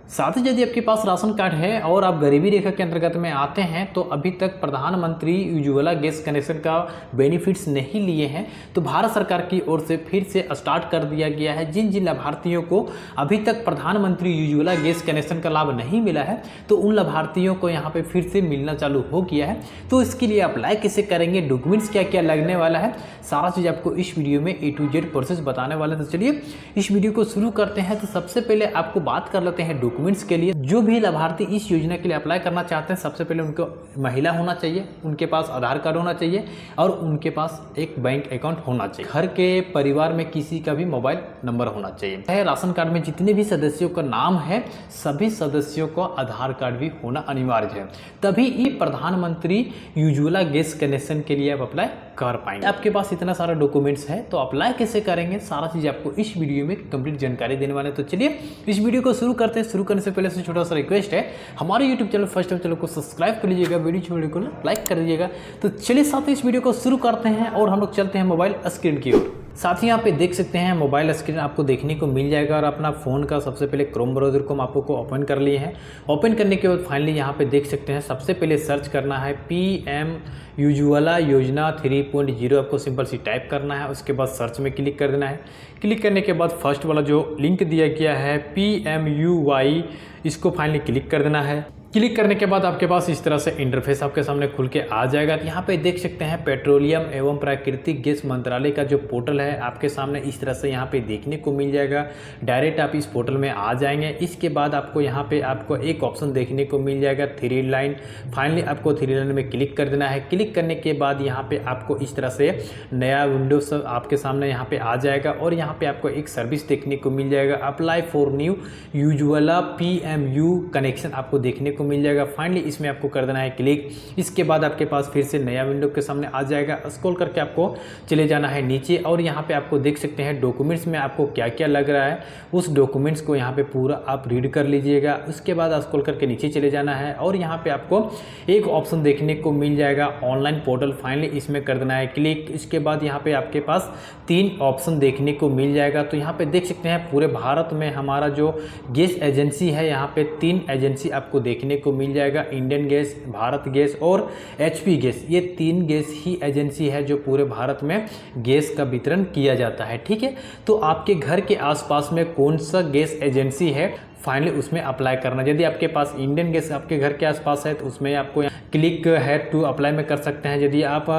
साथ ही यदि आपके पास राशन कार्ड है और आप गरीबी रेखा के अंतर्गत में आते हैं तो अभी तक प्रधानमंत्री उज्ज्वला गैस कनेक्शन का बेनिफिट्स नहीं लिए हैं, तो भारत सरकार की ओर से फिर से स्टार्ट कर दिया गया है। जिन जिन लाभार्थियों को अभी तक प्रधानमंत्री उज्ज्वला गैस कनेक्शन का लाभ नहीं मिला है तो उन लाभार्थियों को यहाँ पे फिर से मिलना चालू हो गया है। तो इसके लिए अप्लाई कैसे करेंगे, डॉक्यूमेंट्स क्या क्या लगने वाला है, सारा चीज़ आपको इस वीडियो में A to Z प्रोसेस बताने वाले हैं। तो चलिए इस वीडियो को शुरू करते हैं। तो सबसे पहले आपको बात कर लेते हैं डॉक्यूमेंट्स के लिए। जो भी लाभार्थी इस योजना के लिए अप्लाई करना चाहते हैं, सबसे पहले उनको महिला होना चाहिए, उनके पास आधार कार्ड होना चाहिए और उनके पास एक बैंक अकाउंट होना चाहिए। घर के परिवार में किसी का भी मोबाइल नंबर होना चाहिए। राशन कार्ड में जितने भी सदस्यों का नाम है सभी सदस्यों को आधार कार्ड भी होना अनिवार्य है, तभी ये प्रधानमंत्री उज्ज्वला गैस कनेक्शन के लिए आप अप्लाई कर पाएंगे। आपके पास इतना सारा डॉक्यूमेंट्स है तो अप्लाई कैसे करेंगे, सारा चीज़ आपको इस वीडियो में कंप्लीट जानकारी देने वाले हैं। तो चलिए इस वीडियो को शुरू करते हैं। शुरू करने से पहले से छोटा सा रिक्वेस्ट है, हमारे YouTube channel first time channel को सब्सक्राइब कर लीजिएगा, वीडियो को लाइक कर दीजिएगा। तो चलिए साथ ही इस वीडियो को शुरू करते हैं और हम लोग चलते हैं मोबाइल स्क्रीन की ओर। साथ ही यहाँ पे देख सकते हैं मोबाइल स्क्रीन आपको देखने को मिल जाएगा और अपना फ़ोन का सबसे पहले क्रोम ब्राउज़र को हम आपको ओपन कर लिए हैं। ओपन करने के बाद फाइनली यहाँ पे देख सकते हैं सबसे पहले सर्च करना है PM उज्ज्वला योजना 3.0, आपको सिंपल सी टाइप करना है। उसके बाद सर्च में क्लिक कर देना है। क्लिक करने के बाद फर्स्ट वाला जो लिंक दिया गया है PMUY, इसको फाइनली क्लिक कर देना है। क्लिक करने के बाद आपके पास इस तरह से इंटरफेस आपके सामने खुल के आ जाएगा। तो यहाँ पे देख सकते हैं पेट्रोलियम एवं प्राकृतिक गैस मंत्रालय का जो पोर्टल है आपके सामने इस तरह से यहाँ पे देखने को मिल जाएगा। डायरेक्ट आप इस पोर्टल में आ जाएंगे। इसके बाद आपको यहाँ पे आपको एक ऑप्शन देखने को मिल जाएगा 3 लाइन। फाइनली आपको 3 लाइन में क्लिक कर देना है। क्लिक करने के बाद यहाँ पे आपको इस तरह से नया विंडोज आपके सामने यहाँ पे आ जाएगा और यहाँ पे आपको एक सर्विस देखने को मिल जाएगा, apply for new Ujjwala PMU connection आपको देखने को मिल जाएगा। फाइनली इसमें आपको कर देना है क्लिक। इसके बाद आपके पास फिर से नया विंडो के सामने आ जाएगा। स्क्रॉल करके आपको चले जाना है नीचे और यहाँ पे आपको देख सकते हैं डॉक्यूमेंट्स में आपको क्या क्या लग रहा है, उस डॉक्यूमेंट्स को यहाँ पे पूरा आप रीड कर लीजिएगा। उसके बाद स्क्रॉल करके नीचे चले जाना है और यहाँ पे आपको एक ऑप्शन देखने को मिल जाएगा ऑनलाइन पोर्टल। फाइनली इसमें कर देना है क्लिक। इसके बाद यहाँ पे आपके पास 3 ऑप्शन देखने को मिल जाएगा। तो यहाँ पे देख सकते हैं पूरे भारत में हमारा जो गैस एजेंसी है, यहाँ पे 3 एजेंसी आपको देखने को मिल जाएगा, इंडियन गैस, भारत गैस और HP गैस। ये 3 गैस ही एजेंसी है जो पूरे भारत में गैस का वितरण किया जाता है। ठीक है, तो आपके घर के आसपास में कौन सा गैस एजेंसी है फाइनली उसमें अप्लाई करना। यदि आपके पास इंडियन गैस आपके घर के आसपास है तो उसमें आपको क्लिक है टू अप्लाई में कर सकते हैं। यदि आप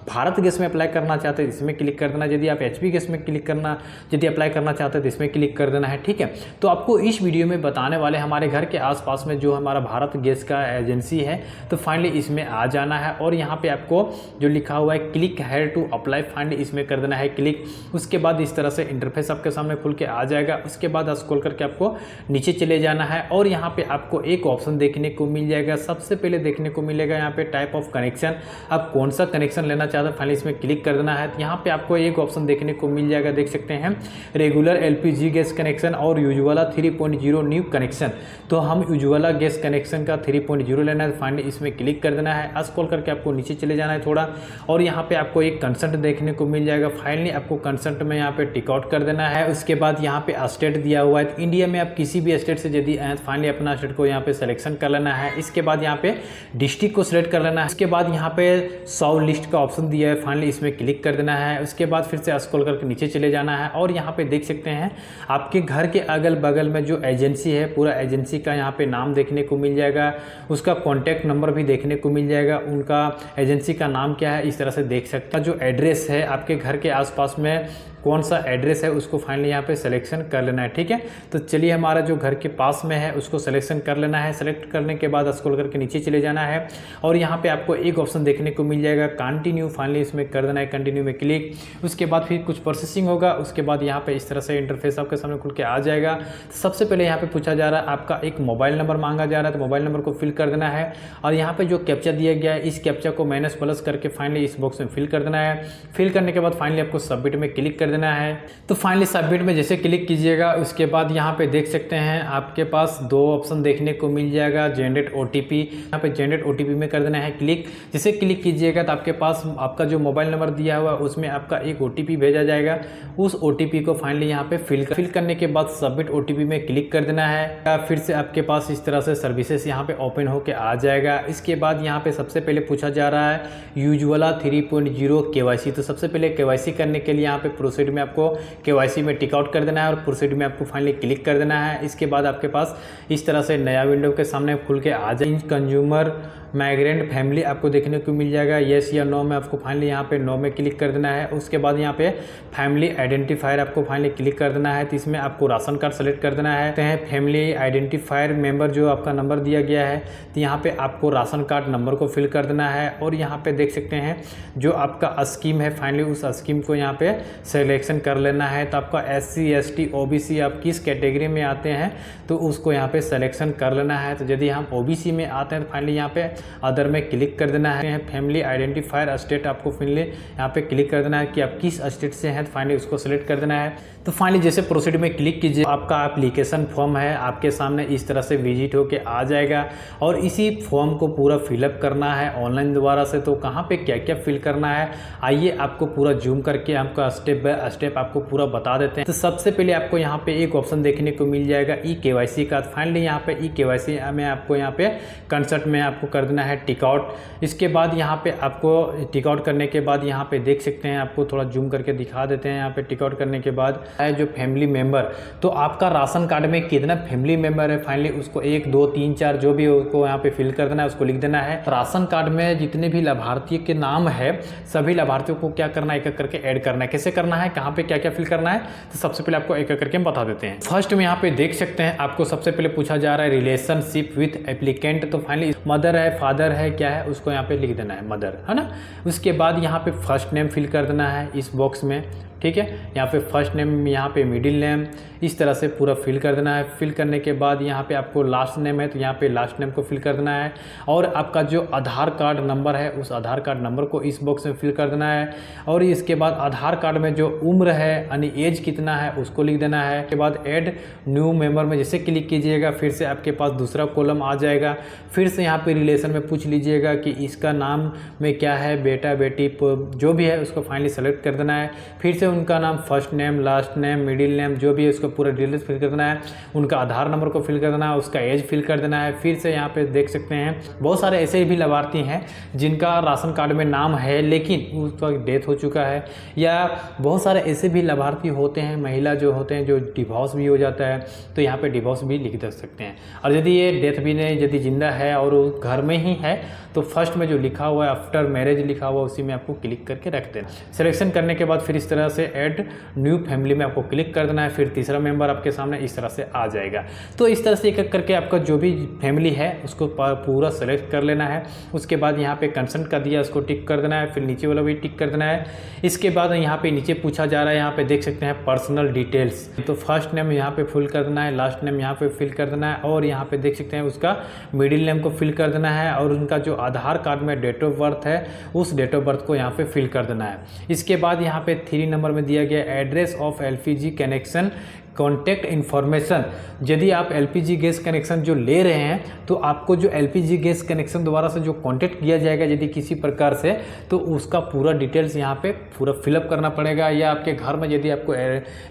भारत गैस में अप्लाई करना चाहते हैं इसमें क्लिक कर देना। यदि आप HP गैस में यदि अप्लाई करना चाहते हैं तो इसमें क्लिक कर देना है। ठीक है, तो आपको इस वीडियो में बताने वाले हमारे घर के आसपास में जो हमारा भारत गैस का एजेंसी है, तो फाइनली इसमें आ जाना है और यहाँ पे आपको जो लिखा हुआ है क्लिक है टू अप्लाई, फाइनली इसमें कर देना है क्लिक। उसके बाद इस तरह से इंटरफेस आपके सामने खुल के आ जाएगा। उसके बाद स्क्रॉल करके आपको नीचे चले जाना है और यहाँ पे आपको एक ऑप्शन देखने को मिल जाएगा। सबसे पहले देखने को मिलेगा यहाँ पे टाइप ऑफ कनेक्शन, आप कौन सा कनेक्शन लेना चाहते हैं, फाइनली इसमें क्लिक कर देना है। यहाँ पे आपको एक ऑप्शन देखने को मिल जाएगा, देख सकते हैं रेगुलर LPG गैस कनेक्शन और उज्ज्वला 3.0 न्यू कनेक्शन। तो हम उज्ज्वला गैस कनेक्शन का 3.0 लेना है, फाइनली इसमें क्लिक कर देना है। स्क्रॉल करके आपको नीचे चले जाना है थोड़ा और यहाँ पे आपको एक कंसेंट देखने को मिल जाएगा। फाइनली आपको कंसेंट में यहाँ पे टिक आउट कर देना है। उसके बाद यहाँ पे स्टेट दिया हुआ है, इंडिया में आप किसी भी स्टेट से यदि फाइनली अपना स्टेट को यहाँ पे सिलेक्शन कर लेना है। इसके बाद यहाँ पे डिस्ट्रिक्ट को सिलेक्ट कर लेना है। इसके बाद यहाँ पे 100 लिस्ट का ऑप्शन दिया है, फाइनली इसमें क्लिक कर देना है। उसके बाद फिर से स्क्रॉल करके नीचे चले जाना है और यहाँ पे देख सकते हैं आपके घर के अगल बगल में जो एजेंसी है पूरा एजेंसी का यहाँ पे नाम देखने को मिल जाएगा, उसका कॉन्टैक्ट नंबर भी देखने को मिल जाएगा, उनका एजेंसी का नाम क्या है इस तरह से देख सकते हैं। जो एड्रेस है आपके घर के आसपास में कौन सा एड्रेस है उसको फाइनली यहाँ पे सिलेक्शन कर लेना है। ठीक है, तो चलिए हमारा जो घर के पास में है उसको सिलेक्शन कर लेना है। सेलेक्ट करने के बाद स्क्रॉल करके नीचे चले जाना है और यहाँ पे आपको एक ऑप्शन देखने को मिल जाएगा कंटिन्यू, फाइनली इसमें कर देना है कंटिन्यू में क्लिक। उसके बाद फिर कुछ प्रोसेसिंग होगा। उसके बाद यहाँ पे इस तरह से इंटरफेस आपके सामने खुल के आ जाएगा। सबसे पहले यहाँ पे पूछा जा रहा है आपका एक मोबाइल नंबर मांगा जा रहा है, तो मोबाइल नंबर को फिल कर देना है और यहाँ पे जो कैप्चा दिया गया है इस कैप्चा को माइनस प्लस करके फाइनली इस बॉक्स में फिल कर देना है। फिल करने के बाद फाइनली आपको सबमिट में क्लिक कर देना है। तो फाइनली सबमिट में जैसे क्लिक कीजिएगा उसके बाद यहाँ पे देख सकते हैं आपके पास 2 ऑप्शन देखने को मिल जाएगा, जनरेट ओटीपी। यहाँ पे जनरेट ओटीपी में कर देना है क्लिक। जैसे क्लिक कीजिएगा तो आपके पास आपका जो मोबाइल नंबर दिया हुआ है उसमें आपका एक ओटीपी भेजा जाएगा। उस ओटीपी को फाइनली यहाँ पे फिल करने के बाद सबमिट ओटीपी में क्लिक कर देना है। फिर से आपके पास इस तरह से सर्विसेज यहाँ पे ओपन होके आ जाएगा। इसके बाद यहाँ पे सबसे पहले पूछा जा रहा है यूजुअला 3.0 केवाईसी। तो सबसे पहले केवाईसी करने के लिए यहाँ पे प्रोसीड में आपको केवाईसी में टिक आउट कर देना है और प्रोसीड में आपको फाइनली क्लिक कर देना है। इसके बाद आपके पास इस तरह से नया विंडो के सामने खुल के आ जाए। कंज्यूमर माइग्रेंट फैमिली आपको देखने को मिल जाएगा, येस या नो में आपको फाइनली यहाँ पे नो में क्लिक कर देना है। उसके बाद यहाँ पे फैमिली आइडेंटिफायर आपको फाइनली क्लिक कर देना है। तो इसमें आपको राशन कार्ड सेलेक्ट कर देना है। फैमिली आइडेंटिफायर मेंबर जो आपका नंबर दिया गया है तो यहाँ पे आपको राशन कार्ड नंबर को फिल कर देना है। और यहाँ पे देख सकते हैं जो आपका स्कीम है फाइनली उस स्कीम को यहाँ पे सिलेक्शन कर लेना है। तो आपका SC ST OBC आप किस कैटेगरी में आते हैं तो उसको यहाँ पे सिलेक्शन कर लेना है। तो यदि हम OBC में आते हैं तो फाइनली यहाँ पे अदर में क्लिक कर देना है। फैमिली आइडेंटिफायर स्टेट आपको फाइनली यहाँ पे क्लिक कर देना है कि आप किस स्टेट से हैं, तो फाइनली उसको सिलेक्ट कर देना है। तो फाइनली जैसे प्रोसीड में क्लिक कीजिए आपका एप्लीकेशन फॉर्म है आपके सामने इस तरह से विजिट होके आ जाएगा और इसी फॉर्म को पूरा फिलअप करना है ऑनलाइन दोबारा से। तो कहाँ पे क्या क्या फिल करना है आइए आपको पूरा जूम करके आपका स्टेप बाय स्टेप आपको पूरा बता देते हैं। तो सबसे पहले आपको यहाँ पे एक ऑप्शन देखने को मिल जाएगा ई-केवाईसी का। फाइनली यहाँ पे ई-केवाईसी में आपको यहाँ पे कंसर्ट में आपको कर देना है टिक आउट। इसके बाद यहाँ पे आपको टिक आउट करने के बाद यहाँ पे देख सकते हैं आपको थोड़ा जूम करके दिखा देते हैं। यहाँ पे टिक आउट करने के बाद है जो फैमिली मेंबर, तो आपका राशन कार्ड में कितना फैमिली मेंबर है फाइनली उसको 1 2 3 4 जो भी उसको यहाँ पे फिल कर देना है, उसको लिख देना है। राशन कार्ड में जितने भी लाभार्थी के नाम है सभी लाभार्थियों को क्या करना है एक एक करके ऐड करना है। कैसे करना है, कहाँ पे क्या क्या फिल करना है, तो सबसे पहले आपको एक एक करके हम बता देते हैं। फर्स्ट में यहाँ पे देख सकते हैं आपको सबसे पहले पूछा जा रहा है रिलेशनशिप विथ एप्लीकेंट। तो फाइनली मदर है फादर है क्या है उसको यहाँ पे लिख देना है मदर, है ना। उसके बाद यहाँ पे फर्स्ट नेम फिल कर देना है इस बॉक्स में, ठीक है। यहाँ पे फर्स्ट नेम, यहाँ पे मिडिल नेम, इस तरह से पूरा फिल कर देना है। फिल करने के बाद यहाँ पे आपको लास्ट नेम है तो यहाँ पे लास्ट नेम को फिल कर देना है। और आपका जो आधार कार्ड नंबर है उस आधार कार्ड नंबर को इस बॉक्स में फिल कर देना है। और इसके बाद आधार कार्ड में जो उम्र है यानी एज कितना है उसको लिख देना है। उसके बाद ऐड न्यू मेंबर में जैसे क्लिक कीजिएगा फिर से आपके पास दूसरा कॉलम आ जाएगा। फिर से यहाँ पे रिलेशन में पूछ लीजिएगा कि इसका नाम में क्या है, बेटा बेटी जो भी है उसको फाइनली सेलेक्ट कर देना है। फिर से उनका नाम first name last name middle name जो भी है उसको पूरा डिटेल्स फिल कर देना है। उनका आधार नंबर को फिल कर देना है, उसका एज फिल कर देना है। फिर से यहाँ पे देख सकते हैं बहुत सारे ऐसे भी लाभार्थी हैं जिनका राशन कार्ड में नाम है लेकिन उसका डेथ हो चुका है, या बहुत सारे ऐसे भी लाभार्थी होते हैं महिला जो होते हैं जो डिवोर्स भी हो जाता है तो यहाँ पे डिवोर्स भी लिख दे सकते हैं। और यदि ये डेथ भी नहीं, यदि जिंदा है और वो घर में ही है तो फर्स्ट में जो लिखा हुआ है आफ्टर मैरिज लिखा हुआ उसी में आपको क्लिक करके रख देना। सिलेक्शन करने के बाद फिर इस तरह से ऐड न्यू फैमिली में आपको क्लिक कर देना है। फिर तीसरा मेंबर आपके सामने इस तरह से आ जाएगा। तो इस तरह से एक एक करके आपका जो भी फैमिली है उसको पूरा सेलेक्ट कर लेना है। उसके बाद यहाँ पे कंसेंट का दिया उसको टिक कर देना है, फिर नीचे वाला भी टिक कर देना है। इसके बाद यहाँ पे नीचे पूछा जा रहा है, यहाँ पे देख सकते हैं पर्सनल डिटेल्स, तो फर्स्ट नेम यहाँ पे फिल कर देना है, लास्ट नेम यहाँ पे फिल कर देना है और यहाँ पे देख सकते हैं उसका मिडिल नेम को फिल कर देना है और उनका जो आधार कार्ड में डेट ऑफ बर्थ है उस डेट ऑफ बर्थ को यहाँ पे फिल कर देना है। इसके बाद यहाँ पे 3 नंबर में दिया गया address of LPG connection contact information. यदि आप LPG गैस कनेक्शन जो ले रहे हैं तो आपको जो LPG गैस कनेक्शन द्वारा से जो कॉन्टैक्ट किया जाएगा यदि किसी प्रकार से तो उसका पूरा डिटेल्स यहाँ पे पूरा फिलअप करना पड़ेगा। या आपके घर में यदि आपको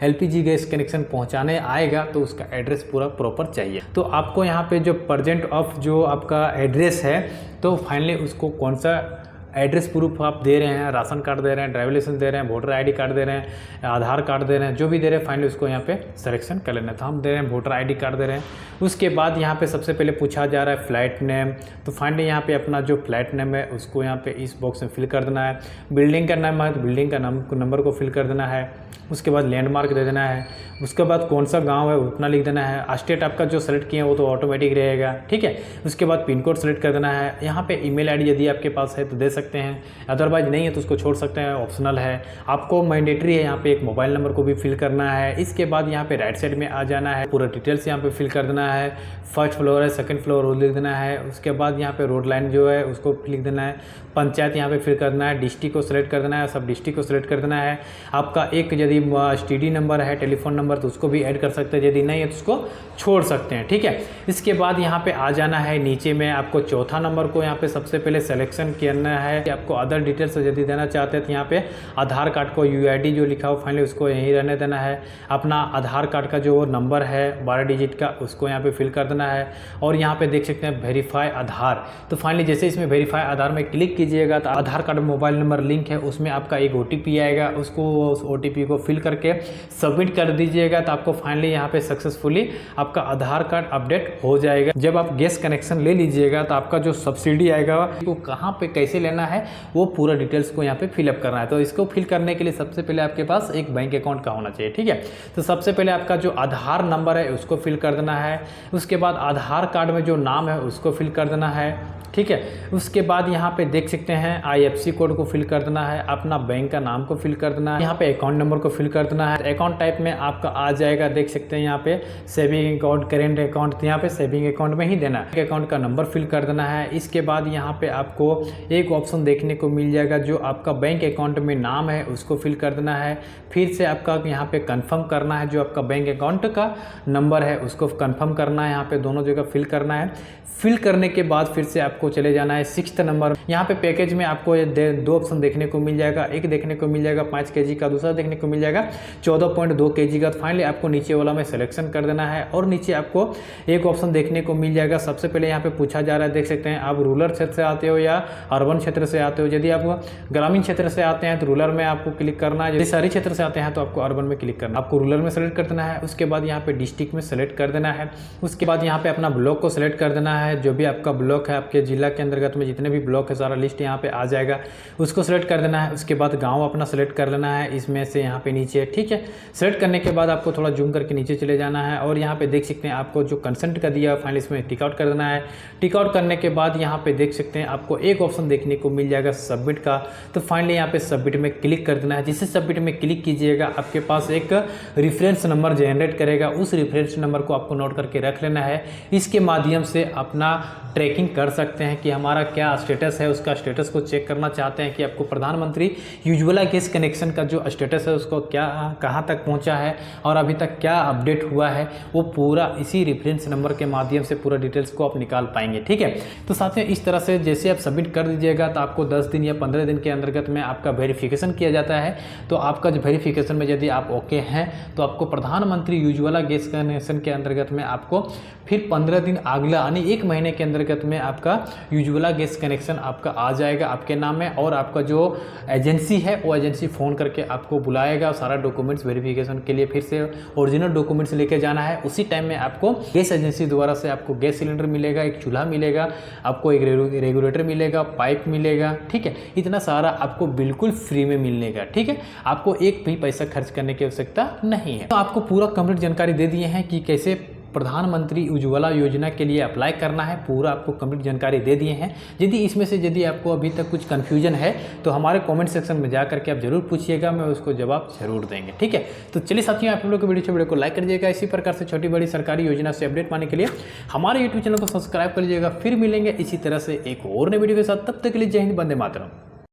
LPG गैस कनेक्शन पहुँचाने आएगा तो उसका एड्रेस पूरा प्रॉपर चाहिए। तो आपको यहाँ पे जो प्रेजेंट ऑफ जो आपका एड्रेस है तो फाइनली उसको कौन सा एड्रेस प्रूफ आप दे रहे हैं, राशन कार्ड दे रहे हैं, ड्राइविंग लाइसेंस दे रहे हैं, वोटर ID कार्ड दे रहे हैं, आधार कार्ड दे रहे हैं, जो भी दे रहे हैं फाइनली उसको यहाँ पे सिलेक्शन कर लेना है। तो हम दे रहे हैं वोटर ID कार्ड दे रहे हैं। उसके बाद यहाँ पे सबसे पहले पूछा जा रहा है फ्लैट नेम, तो फाइनली यहाँ पे अपना जो फ्लैट नेम है उसको यहाँ पे इस बॉक्स में फिल कर देना है। बिल्डिंग का नाम है तो बिल्डिंग का नंबर को फिल कर देना है। उसके बाद लैंडमार्क दे देना है। उसके बाद कौन सा गांव है उतना लिख देना है। स्टेट आपका जो सेलेक्ट किए हैं वो तो ऑटोमेटिक रहेगा, ठीक है। उसके बाद पिन कोड सेलेक्ट कर देना है। यहाँ पे ईमेल आईडी यदि आपके पास है तो दे सकते हैं, अदरवाइज नहीं है तो उसको छोड़ सकते हैं, ऑप्शनल है। आपको मैंडेटरी है यहाँ पे एक मोबाइल नंबर को भी फिल करना है। इसके बाद यहाँ पे राइट साइड में आ जाना है, पूरा डिटेल्स यहाँ पे फिल कर देना है। फर्स्ट फ्लोर है, सेकंड फ्लोर वो लिख देना है। उसके बाद यहाँ पे रोड लाइन जो है उसको लिख देना है। पंचायत यहाँ पे फिल कर देना है। डिस्ट्रिक्ट को सिलेक्ट कर देना है, सब डिस्ट्रिक्ट को सिलेक्ट कर देना है। आपका एक यदि STD नंबर है, टेलीफोन नंबर, तो उसको भी ऐड कर सकते हैं, यदि नहीं है तो उसको छोड़ सकते हैं, ठीक है। इसके बाद यहाँ पे आ जाना है नीचे में, आपको चौथा नंबर को यहाँ पे सबसे पहले सिलेक्शन करना है कि आपको अदर डिटेल्स यदि देना चाहते हैं तो यहाँ पे आधार कार्ड को UID जो लिखा हो फाइनली उसको यहीं रहने देना है। अपना आधार कार्ड का जो नंबर है 12 डिजिट का उसको यहाँ पे फिल कर देना है। और यहाँ पे देख सकते हैं वेरीफाई आधार, तो फाइनली जैसे इसमें वेरीफाई आधार में क्लिक कीजिएगा तो आधार कार्ड मोबाइल नंबर लिंक है, उसमें आपका एक OTP आएगा, उसको उस OTP को फिल करके सबमिट कर दीजिएगा तो आपको फाइनली यहाँ पे सक्सेसफुली आपका आधार कार्ड अपडेट हो जाएगा। जब आप गैस कनेक्शन ले लीजिएगा तो आपका जो सब्सिडी आएगा वो कहाँ पे कैसे लेना है वो पूरा डिटेल्स को यहाँ पे फिलअप करना है। तो इसको फिल करने के लिए सबसे पहले आपके पास एक बैंक अकाउंट का होना चाहिए, ठीक है। तो सबसे पहले आपका जो आधार नंबर है उसको फिल कर देना है। उसके बाद आधार कार्ड में जो नाम है उसको फिल कर देना है, ठीक है। उसके बाद यहाँ पे देख सकते हैं IFSC कोड को फिल कर देना है, अपना बैंक का नाम को फिल कर देना है, यहाँ पे अकाउंट नंबर को फिल कर देना है। अकाउंट टाइप में आपका आ जाएगा, देख सकते हैं यहाँ पे सेविंग अकाउंट, करेंट अकाउंट, तो यहाँ पे सेविंग अकाउंट में ही देना है। अकाउंट का नंबर फिल कर देना है। इसके बाद यहाँ पे आपको एक ऑप्शन देखने को मिल जाएगा, जो आपका बैंक अकाउंट में नाम है उसको फिल कर देना है। फिर से आपका यहाँ पे कन्फर्म करना है, जो आपका बैंक अकाउंट का नंबर है उसको कन्फर्म करना है, यहाँ पे दोनों जगह फिल करना है। फिल करने के बाद फिर से आपको चले जाना है 6th नंबर। यहाँ पे पैकेज में आपको ये दो ऑप्शन देखने को मिल जाएगा, एक देखने को मिल जाएगा 5 kg का, दूसरा देखने को मिल जाएगा 14.2 kg का। फाइनली आपको नीचे वाला में सिलेक्शन कर देना है और नीचे आपको एक ऑप्शन देखने को मिल जाएगा। सबसे पहले यहाँ पे पूछा जा रहा है, देख सकते हैं आप रूरल क्षेत्र से आते हो या अर्बन क्षेत्र से आते हो। यदि आप ग्रामीण क्षेत्र से आते हैं तो रूरल में आपको क्लिक करना है, यदि शहरी क्षेत्र से आते हैं तो आपको अर्बन में क्लिक करना है। आपको रूरल में सेलेक्ट कर देना है। उसके बाद यहाँ पे डिस्ट्रिक्ट में सेलेक्ट कर देना है। उसके बाद यहाँ पे अपना ब्लॉक को सिलेक्ट कर देना है, जो भी आपका ब्लॉक है आपके जिला के अंतर्गत में जितने भी ब्लॉक है सारा लिस्ट यहाँ पे आ जाएगा, उसको सिलेक्ट कर देना है। उसके बाद गांव अपना सेलेक्ट कर लेना है इसमें से यहाँ पे नीचे, ठीक है। सेलेक्ट करने के बाद आपको थोड़ा जूम करके नीचे चले जाना है और यहाँ पे देख सकते हैं आपको जो कंसेंट का दिया फाइनली इसमें टिक आउट कर देना है। टिक आउट करने के बाद यहाँ पे देख सकते हैं आपको एक ऑप्शन देखने को मिल जाएगा सबमिट का, तो फाइनली यहाँ पे सबमिट में क्लिक कर देना है। जिससे सबमिट में क्लिक कीजिएगा आपके पास एक रेफरेंस नंबर जनरेट करेगा, उस रेफरेंस नंबर को आपको नोट करके रख लेना है। इसके माध्यम से अपना ट्रैकिंग कर सकते हैं कि हमारा क्या स्टेटस है, उसका स्टेटस को चेक करना चाहते हैं कि आपको प्रधानमंत्री उज्ज्वला गैस कनेक्शन का जो स्टेटस है उसको क्या कहाँ तक पहुंचा है और अभी तक क्या अपडेट हुआ है, वो पूरा इसी रेफरेंस नंबर के माध्यम से पूरा डिटेल्स को आप निकाल पाएंगे, ठीक है। तो साथियों इस तरह से जैसे आप सबमिट कर दीजिएगा तो आपको 10 दिन या 15 दिन के अंतर्गत में आपका वेरिफिकेशन किया जाता है। तो आपका जो वेरिफिकेशन में यदि आप ओके हैं तो आपको प्रधानमंत्री उज्ज्वला गैस कनेक्शन के अंतर्गत में आपको फिर 15 दिन अगला यानी 1 महीने के अंतर्गत में आपका उज्ज्वला गैस कनेक्शन आपका आ जाएगा आपके नाम में, और आपका जो एजेंसी है वो एजेंसी फ़ोन करके आपको बुलाएगा। सारा डॉक्यूमेंट्स वेरिफिकेशन के लिए फिर से ओरिजिनल डॉक्यूमेंट्स लेके जाना है। उसी टाइम में आपको गैस एजेंसी द्वारा से आपको गैस सिलेंडर मिलेगा, एक चूल्हा मिलेगा, आपको एक रेगुलेटर मिलेगा, पाइप मिलेगा, ठीक है। इतना सारा आपको बिल्कुल फ्री में मिलने का, ठीक है। आपको एक भी पैसा खर्च करने की आवश्यकता नहीं है। तो आपको पूरा कंप्लीट जानकारी दे दिए हैं कि कैसे प्रधानमंत्री उज्ज्वला योजना के लिए अप्लाई करना है, पूरा आपको कंप्लीट जानकारी दे दिए हैं। यदि आपको अभी तक कुछ कन्फ्यूजन है तो हमारे कमेंट सेक्शन में जा करके आप जरूर पूछिएगा, मैं उसको जवाब जरूर देंगे, ठीक है। तो चलिए साथियों आप लोग वीडियो को लाइक कर दीजिएगा। इसी प्रकार से छोटी बड़ी सरकारी योजना से अपडेट पाने के लिए हमारे यूट्यूब चैनल को सब्सक्राइब कर लीजिएगा। फिर मिलेंगे इसी तरह से एक और नए वीडियो के साथ, तब तक के लिए जय हिंद, वंदे मातरम।